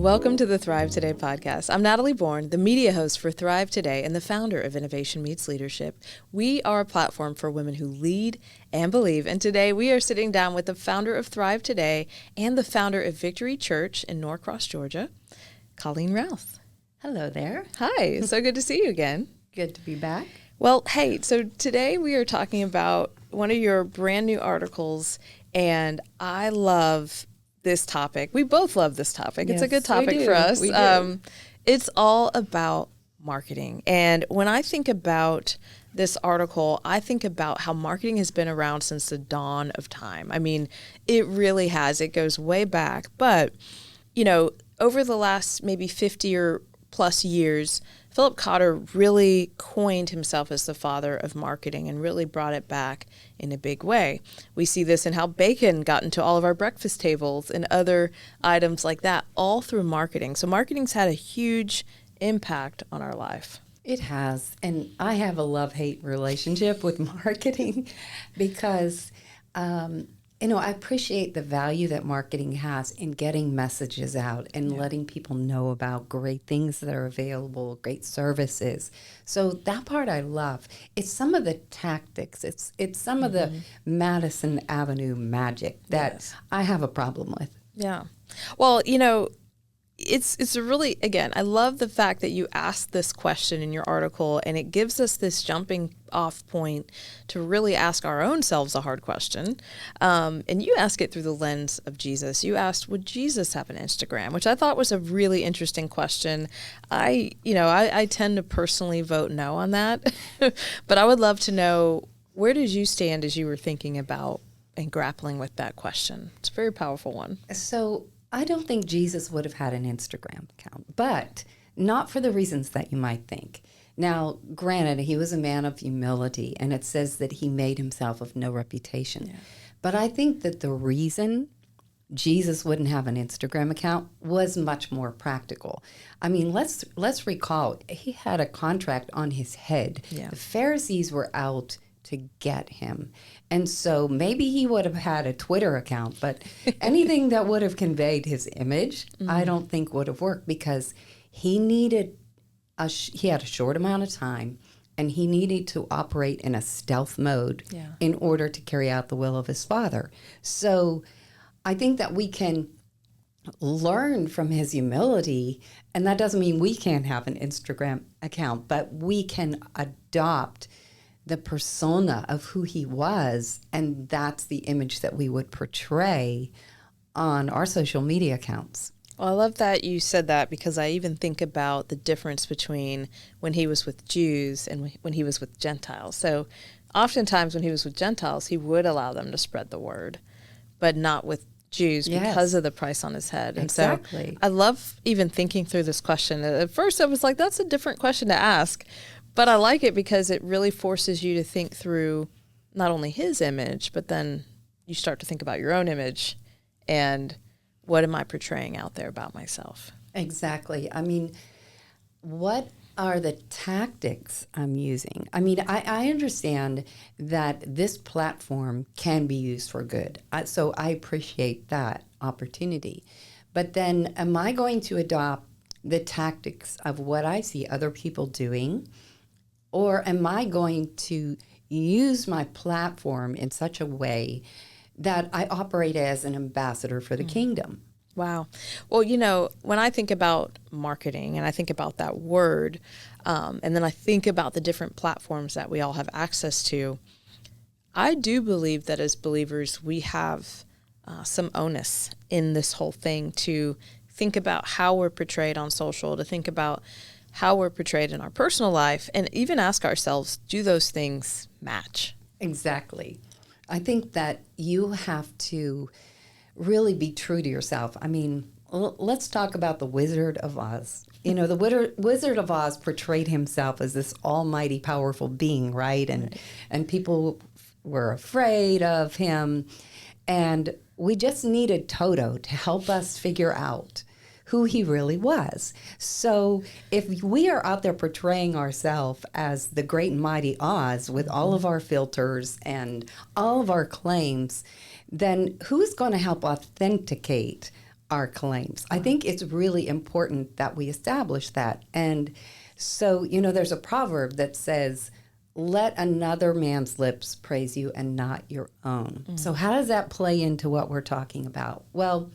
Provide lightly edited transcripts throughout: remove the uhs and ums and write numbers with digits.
Welcome to the Thrive Today podcast. I'm Natalie Bourne, the media host for Thrive Today and the founder of Innovation Meets Leadership. We are a platform for women who lead and believe, and today we are sitting down with the founder of Thrive Today and the founder of Victory Church in Norcross, Georgia, Colleen Rouse. Hello there. Hi, so good to see you again. Good to be back. Well, hey, so today we are talking about one of your brand new articles, and I love this topic. We both love this topic. Yes, it's a good topic for us. It's all about marketing. And when I think about this article, I think about how marketing has been around since the dawn of time. I mean, it really has. It goes way back. But, you know, over the last maybe 50 or plus years, Philip Cotter really coined himself as the father of marketing and really brought it back in a big way. We see this in how bacon got into all of our breakfast tables and other items like that, all through marketing. So marketing's had a huge impact on our life. It has. And I have a love-hate relationship with marketing because, I appreciate the value that marketing has in getting messages out and letting people know about great things that are available, great services. So that part I love. It's some of the tactics. It's some of the Madison Avenue magic that I have a problem with. Yeah. Well, it's a really, again, I love the fact that you asked this question in your article, and it gives us this jumping off point to really ask our own selves a hard question. And you ask it through the lens of Jesus. You asked, would Jesus have an Instagram? Which I thought was a really interesting question. I tend to personally vote no on that, but I would love to know, where did you stand as you were thinking about and grappling with that question? It's a very powerful one. So I don't think Jesus would have had an Instagram account, but not for the reasons that you might think. Now, granted, he was a man of humility, and it says that he made himself of no reputation. Yeah. But I think that the reason Jesus wouldn't have an Instagram account was much more practical. I mean, let's recall, he had a contract on his head. Yeah. The Pharisees were out to get him. And so maybe he would have had a Twitter account, but anything that would have conveyed his image, I don't think would have worked, because he had a short amount of time, and he needed to operate in a stealth mode in order to carry out the will of his Father. So I think that we can learn from his humility, and that doesn't mean we can't have an Instagram account, but we can adopt the persona of who he was, and that's the image that we would portray on our social media accounts. Well, I love that you said that, because I even think about the difference between when he was with Jews and when he was with Gentiles. So oftentimes when he was with Gentiles, he would allow them to spread the word, but not with Jews because of the price on his head. And exactly. So I love even thinking through this question. At first I was like, that's a different question to ask. But I like it because it really forces you to think through not only his image, but then you start to think about your own image and what am I portraying out there about myself? Exactly. I mean, what are the tactics I'm using? I mean, I understand that this platform can be used for good. So I appreciate that opportunity. But then am I going to adopt the tactics of what I see other people doing? Or am I going to use my platform in such a way that I operate as an ambassador for the kingdom? Wow. Well, when I think about marketing and I think about that word, and then I think about the different platforms that we all have access to, I do believe that as believers, we have some onus in this whole thing to think about how we're portrayed on social, to think about how we're portrayed in our personal life, and even ask ourselves, do those things match? Exactly. I think that you have to really be true to yourself. I mean, let's talk about the Wizard of Oz. The Wizard of Oz portrayed himself as this almighty, powerful being, right? And people were afraid of him. And we just needed Toto to help us figure out who he really was. So if we are out there portraying ourselves as the great and mighty Oz with all of our filters and all of our claims, then who's going to help authenticate our claims. I think it's really important that we establish that. And so, there's a proverb that says, let another man's lips praise you and not your own. So how does that play into what we're talking about? Well,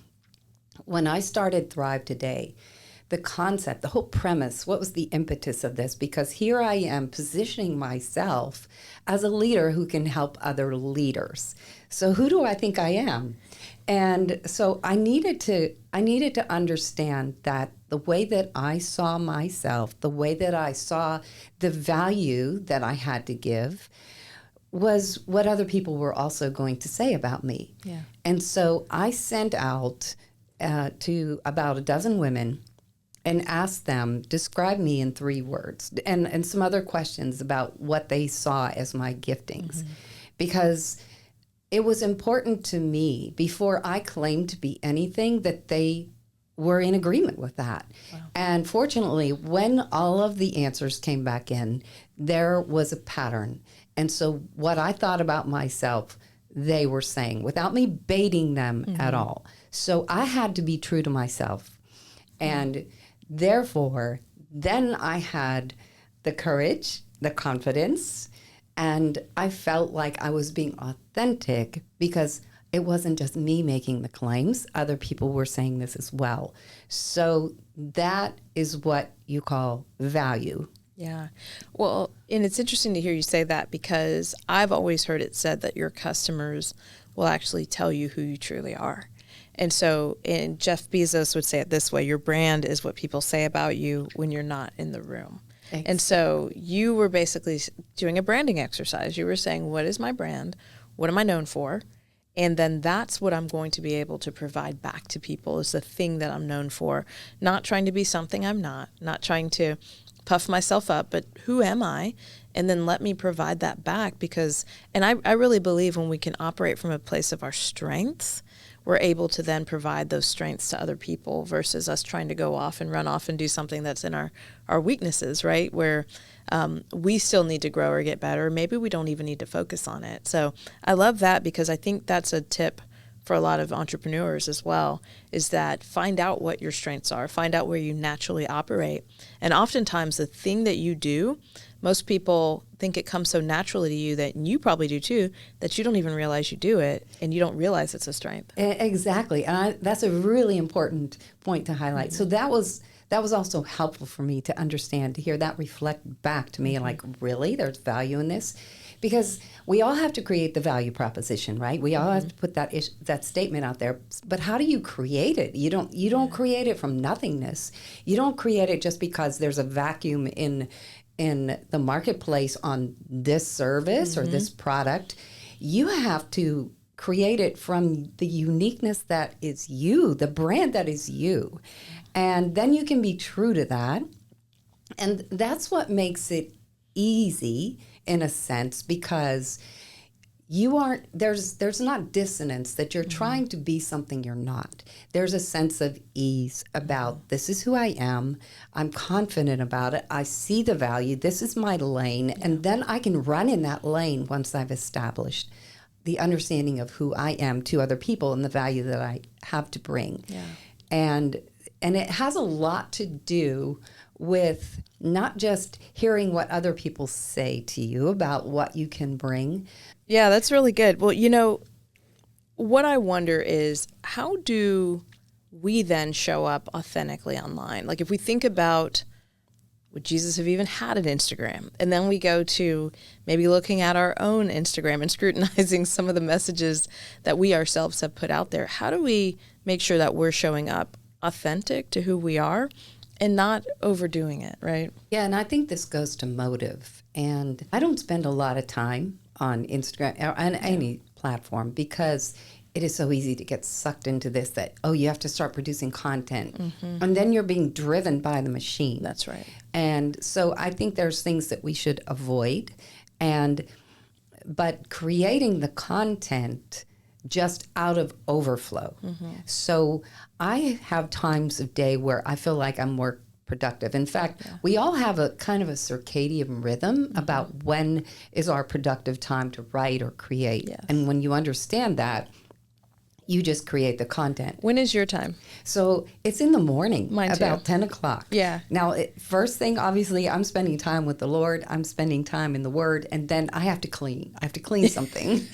when I started ThriveToday, the concept, the whole premise, what was the impetus of this? Because here I am positioning myself as a leader who can help other leaders. So who do I think I am? And so I needed to understand that the way that I saw myself, the way that I saw the value that I had to give was what other people were also going to say about me. Yeah. And so I sent out to about a dozen women and asked them, describe me in 3 words, and some other questions about what they saw as my giftings. Because it was important to me, before I claimed to be anything, that they were in agreement with that. Wow. And fortunately, when all of the answers came back in, there was a pattern. And so what I thought about myself, they were saying, without me baiting them at all. So I had to be true to myself. And therefore, then I had the courage, the confidence, and I felt like I was being authentic because it wasn't just me making the claims. Other people were saying this as well. So that is what you call value. Yeah. Well, and it's interesting to hear you say that, because I've always heard it said that your customers will actually tell you who you truly are. And Jeff Bezos would say it this way: your brand is what people say about you when you're not in the room. Thanks. And so you were basically doing a branding exercise. You were saying, what is my brand? What am I known for? And then that's what I'm going to be able to provide back to people, is the thing that I'm known for. Not trying to be something I'm not trying to puff myself up, but who am I? And then let me provide that back, because, and I really believe when we can operate from a place of our strengths, we're able to then provide those strengths to other people versus us trying to go off and run off and do something that's in our weaknesses, right? Where we still need to grow or get better. Maybe we don't even need to focus on it. So I love that, because I think that's a tip for a lot of entrepreneurs as well, is that find out what your strengths are, find out where you naturally operate. And oftentimes the thing that you do, most people think it comes so naturally to you, that you probably do too, that you don't even realize you do it, and you don't realize it's a strength. Exactly. And that's a really important point to highlight. So that was also helpful for me to understand, to hear that reflect back to me, like, really, there's value in this? Because we all have to create the value proposition, right? We all have to put that statement out there. But how do you create it? You don't create it from nothingness. You don't create it just because there's a vacuum in the marketplace on this service or this product. You have to create it from the uniqueness that is you, the brand that is you. And then you can be true to that. And that's what makes it easy, in a sense, because there's not dissonance that you're trying to be something you're not. There's a sense of ease about, this is who I am. I'm confident about it. I see the value. This is my lane. And then I can run in that lane once I've established the understanding of who I am to other people and the value that I have to bring. Yeah. And it has a lot to do with not just hearing what other people say to you about what you can bring. Yeah, that's really good. Well, what I wonder is, how do we then show up authentically online? Like, if we think about, would Jesus have even had an Instagram? And then we go to maybe looking at our own Instagram and scrutinizing some of the messages that we ourselves have put out there. How do we make sure that we're showing up authentic to who we are and not overdoing it, right? Yeah, and I think this goes to motive. And I don't spend a lot of time on Instagram or on any platform, because it is so easy to get sucked into this, that, you have to start producing content. And then you're being driven by the machine. That's right. And so I think there's things that we should avoid. But creating the content just out of overflow. So I have times of day where I feel like I'm more productive. In fact, we all have a kind of a circadian rhythm about when is our productive time to write or create. Yes. And when you understand that, You just create the content. When is your time? So it's in the morning, Mine too. about 10 o'clock. Yeah. Now, first thing, obviously, I'm spending time with the Lord. I'm spending time in the Word, and then I have to clean. I have to clean something.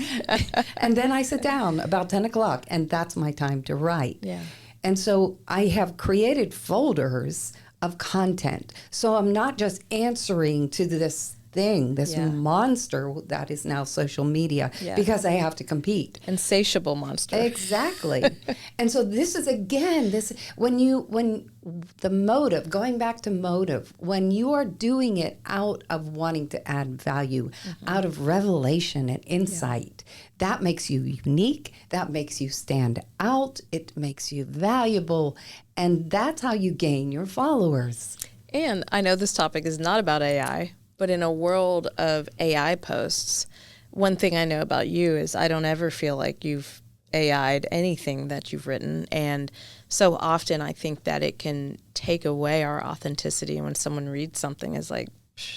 And then I sit down about 10 o'clock, and that's my time to write. Yeah. And so I have created folders of content. So I'm not just answering to this thing, this monster that is now social media, because I have to compete. Insatiable monster. Exactly. And so this is, again, when the motive, going back to motive, when you are doing it out of wanting to add value, out of revelation and insight, that makes you unique, that makes you stand out, it makes you valuable, and that's how you gain your followers. And I know this topic is not about AI, but in a world of AI posts, one thing I know about you is I don't ever feel like you've AI'd anything that you've written. And so often I think that it can take away our authenticity. When someone reads something, it's like,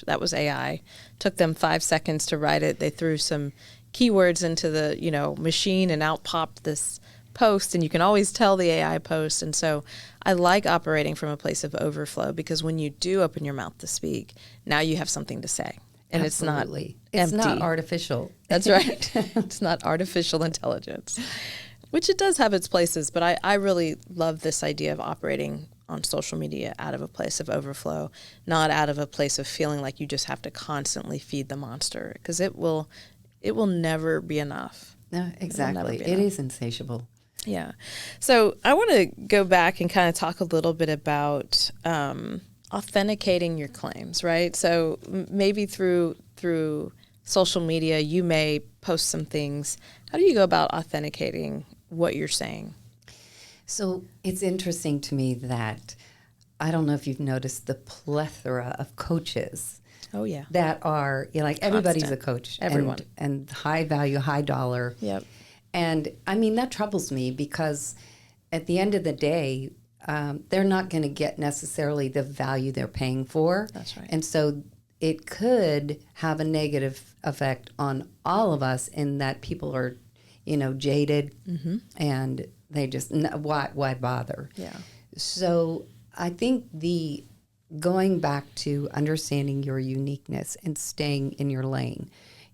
that was AI. Took them 5 seconds to write it. They threw some keywords into the, machine, and out popped this post, and you can always tell the AI post. And so I like operating from a place of overflow, because when you do open your mouth to speak, now you have something to say. And Absolutely. It's not empty. Not artificial. That's right. It's not artificial intelligence, which it does have its places. But I really love this idea of operating on social media out of a place of overflow, not out of a place of feeling like you just have to constantly feed the monster, because it will never be enough. No, exactly. It is insatiable. Yeah. So I want to go back and kind of talk a little bit about authenticating your claims, right? So maybe through social media, you may post some things. How do you go about authenticating what you're saying? So it's interesting to me that, I don't know if you've noticed the plethora of coaches. Oh, yeah. That are, like, everybody's Constant. a coach. Everyone. And high value, high dollar. Yep. And I mean, that troubles me, because at the end of the day, they're not going to get necessarily the value they're paying for. That's right. And so it could have a negative effect on all of us, in that people are, jaded, and they just, why bother? Yeah. So I think going back to understanding your uniqueness and staying in your lane,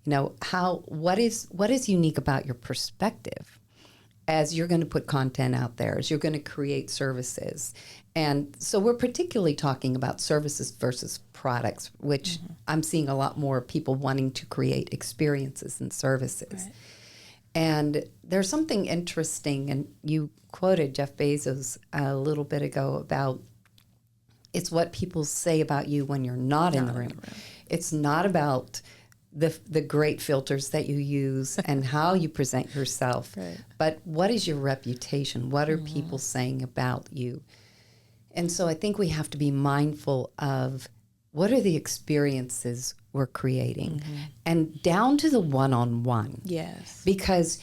what is unique about your perspective as you're going to put content out there, as you're going to create services. And so we're particularly talking about services versus products, which I'm seeing a lot more people wanting to create experiences and services. Right. And there's something interesting, and you quoted Jeff Bezos a little bit ago about, it's what people say about you when you're not in the room. It's not about the great filters that you use and how you present yourself, right, but what is your reputation? What are people saying about you? And so I think we have to be mindful of what are the experiences we're creating, and down to the one-on-one. Yes. Because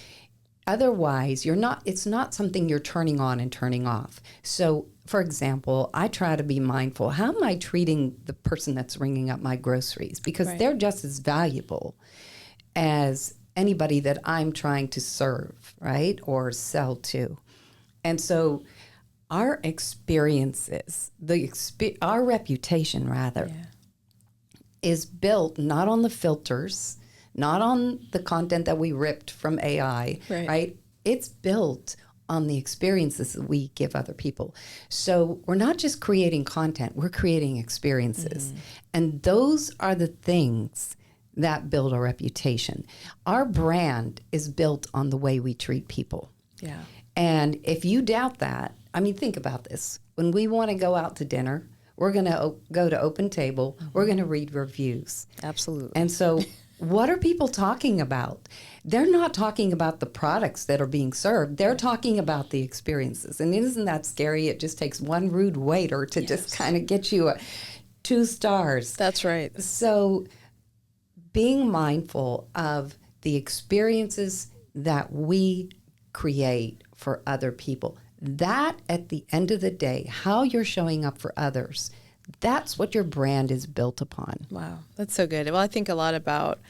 otherwise, it's not something you're turning on and turning off. So, for example, I try to be mindful. How am I treating the person that's ringing up my groceries? Because right, they're just as valuable as anybody that I'm trying to serve, right, or sell to. And so our experiences, our reputation, rather, is built not on the filters, not on the content that we ripped from AI, right? It's built on the experiences that we give other people. So we're not just creating content, we're creating experiences. And those are the things that build our reputation. Our brand is built on the way we treat people. Yeah. And if you doubt that, I mean, think about this. When we want to go out to dinner, we're going to go to Open Table, we're going to read reviews. Absolutely. And so what are people talking about? They're not talking about the products that are being served. They're talking about the experiences. And isn't that scary? It just takes one rude waiter to just kind of get you 2 stars. That's right. So being mindful of the experiences that we create for other people, that at the end of the day, how you're showing up for others, that's what your brand is built upon. Wow, that's so good. Well, I think a lot about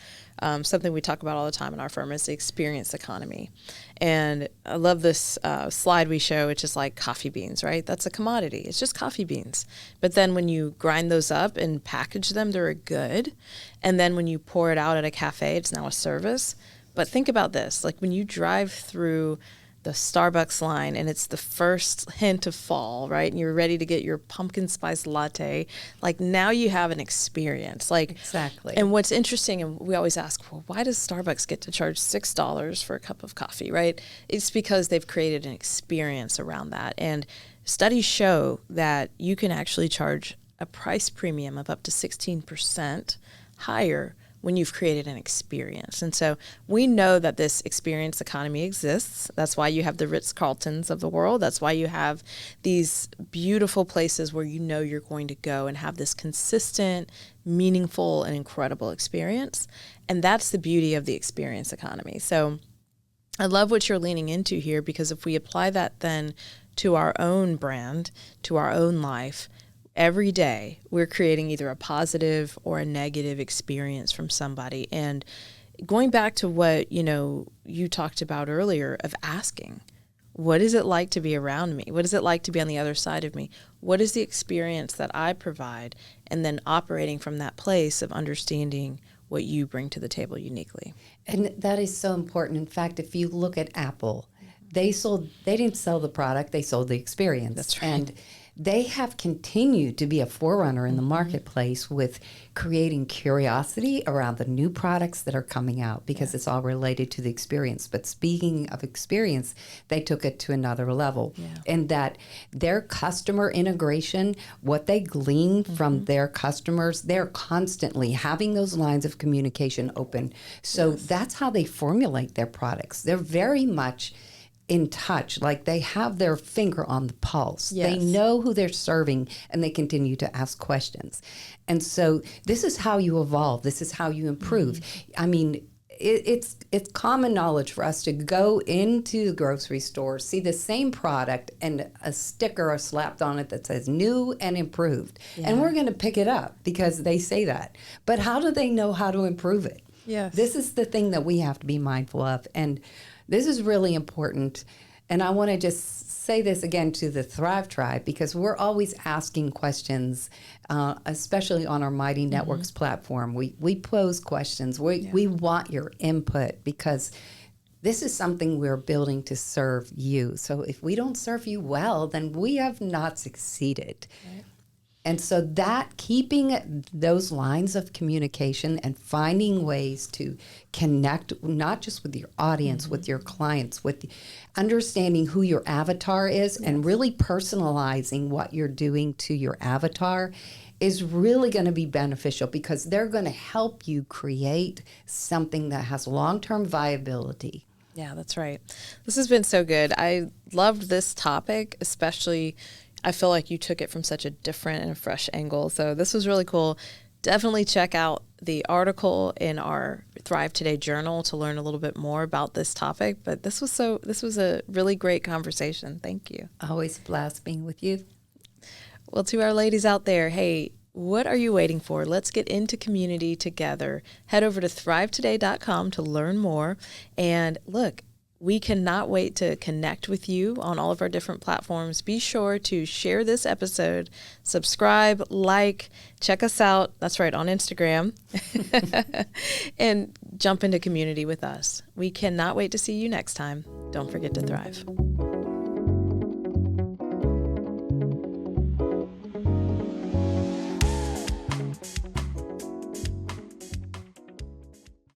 something we talk about all the time in our firm is the experience economy. And I love this slide we show, which is like coffee beans, right? That's a commodity. It's just coffee beans. But then when you grind those up and package them, they're a good. And then when you pour it out at a cafe, it's now a service. But think about this, like when you drive through the Starbucks line and it's the first hint of fall, right? And you're ready to get your pumpkin spice latte. Like now you have an experience. Like Exactly. And what's interesting, and we always ask, well, why does Starbucks get to charge $6 for a cup of coffee, right? It's because they've created an experience around that. And studies show that you can actually charge a price premium of up to 16% higher when you've created an experience. And so we know that this experience economy exists. That's why you have the Ritz-Carltons of the world. That's why you have these beautiful places where you know you're going to go and have this consistent, meaningful, and incredible experience. And that's the beauty of the experience economy. So I love what you're leaning into here, because if we apply that then to our own brand, to our own life, every day we're creating either a positive or a negative experience from somebody. And going back to what, you talked about earlier of asking, what is it like to be around me? What is it like to be on the other side of me? What is the experience that I provide? And then operating from that place of understanding what you bring to the table uniquely. And that is so important. In fact, if you look at Apple, they didn't sell the product, they sold the experience. That's right. And they have continued to be a forerunner in the marketplace with creating curiosity around the new products that are coming out, because it's all related to the experience. But speaking of experience, they took it to another level. And that their customer integration, what they glean from their customers, they're constantly having those lines of communication open. So that's how they formulate their products. They're very much in touch, like they have their finger on the pulse. Yes. They know who they're serving, and they continue to ask questions. And so this is how you evolve. This is how you improve. I mean, it's common knowledge for us to go into the grocery store, see the same product, and a sticker slapped on it that says new and improved. And we're going to pick it up because they say that. But how do they know how to improve it? Yes. This is the thing that we have to be mindful of. And this is really important. And I want to just say this again to the Thrive Tribe, because we're always asking questions, especially on our Mighty Networks platform. We pose questions. We want your input, because this is something we're building to serve you. So if we don't serve you well, then we have not succeeded. Right. And so that keeping those lines of communication and finding ways to connect, not just with your audience, with your clients, with understanding who your avatar is, and really personalizing what you're doing to your avatar is really going to be beneficial, because they're going to help you create something that has long-term viability. Yeah, that's right. This has been so good. I loved this topic, especially I feel like you took it from such a different and fresh angle. So this was really cool. Definitely check out the article in our Thrive Today journal to learn a little bit more about this topic. But this was a really great conversation. Thank you. Always a blast being with you. Well, to our ladies out there, hey, what are you waiting for? Let's get into community together. Head over to ThriveToday.com to learn more. And look, we cannot wait to connect with you on all of our different platforms. Be sure to share this episode, subscribe, like, check us out. That's right, on Instagram. And jump into community with us. We cannot wait to see you next time. Don't forget to thrive.